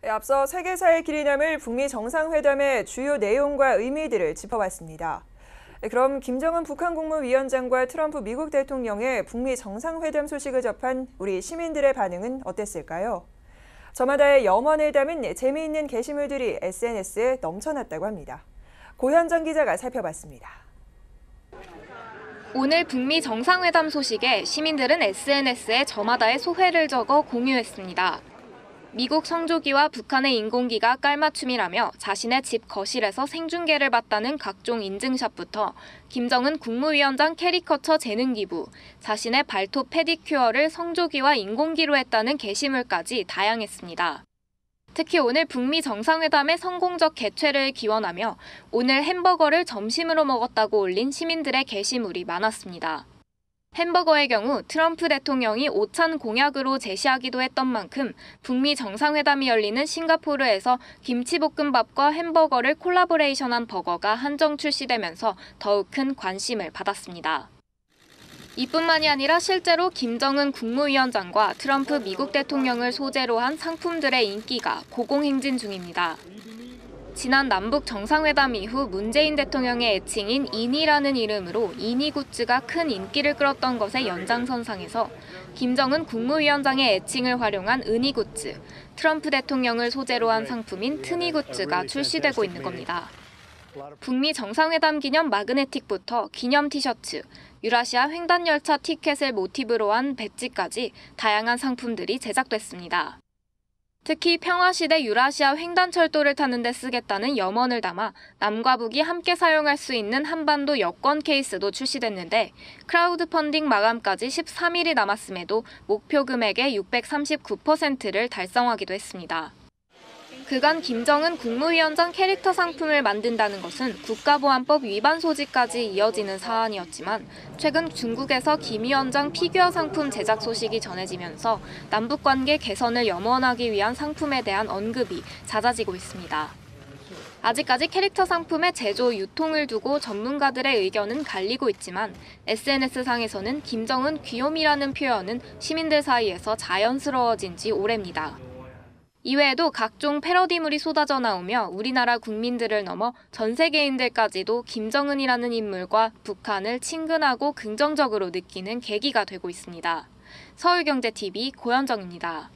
앞서 세계사의 길이 남을 북미 정상회담의 주요 내용과 의미들을 짚어봤습니다. 그럼 김정은 북한 국무위원장과 트럼프 미국 대통령의 북미 정상회담 소식을 접한 우리 시민들의 반응은 어땠을까요? 저마다의 염원을 담은 재미있는 게시물들이 SNS에 넘쳐났다고 합니다. 고현정 기자가 살펴봤습니다. 오늘 북미 정상회담 소식에 시민들은 SNS에 저마다의 소회를 적어 공유했습니다. 미국 성조기와 북한의 인공기가 깔맞춤이라며 자신의 집 거실에서 생중계를 봤다는 각종 인증샷부터 김정은 국무위원장 캐리커처 재능 기부, 자신의 발톱 페디큐어를 성조기와 인공기로 했다는 게시물까지 다양했습니다. 특히 오늘 북미 정상회담의 성공적 개최를 기원하며 오늘 햄버거를 점심으로 먹었다고 올린 시민들의 게시물이 많았습니다. 햄버거의 경우 트럼프 대통령이 오찬 공약으로 제시하기도 했던 만큼 북미 정상회담이 열리는 싱가포르에서 김치볶음밥과 햄버거를 콜라보레이션한 버거가 한정 출시되면서 더욱 큰 관심을 받았습니다. 이뿐만이 아니라 실제로 김정은 국무위원장과 트럼프 미국 대통령을 소재로 한 상품들의 인기가 고공행진 중입니다. 지난 남북 정상회담 이후 문재인 대통령의 애칭인 이니라는 이름으로 이니 굿즈가 큰 인기를 끌었던 것의 연장선상에서 김정은 국무위원장의 애칭을 활용한 은이 굿즈, 트럼프 대통령을 소재로 한 상품인 트니 굿즈가 출시되고 있는 겁니다. 북미 정상회담 기념 마그네틱부터 기념 티셔츠, 유라시아 횡단열차 티켓을 모티브로 한 배지까지 다양한 상품들이 제작됐습니다. 특히 평화시대 유라시아 횡단철도를 타는 데 쓰겠다는 염원을 담아 남과 북이 함께 사용할 수 있는 한반도 여권 케이스도 출시됐는데 크라우드 펀딩 마감까지 13일이 남았음에도 목표 금액의 639%를 달성하기도 했습니다. 그간 김정은 국무위원장 캐릭터 상품을 만든다는 것은 국가보안법 위반 소지까지 이어지는 사안이었지만 최근 중국에서 김 위원장 피규어 상품 제작 소식이 전해지면서 남북관계 개선을 염원하기 위한 상품에 대한 언급이 잦아지고 있습니다. 아직까지 캐릭터 상품의 제조, 유통을 두고 전문가들의 의견은 갈리고 있지만 SNS상에서는 김정은 귀요미라는 표현은 시민들 사이에서 자연스러워진 지 오래입니다. 이외에도 각종 패러디물이 쏟아져 나오며 우리나라 국민들을 넘어 전 세계인들까지도 김정은이라는 인물과 북한을 친근하고 긍정적으로 느끼는 계기가 되고 있습니다. 서울경제TV 고현정입니다.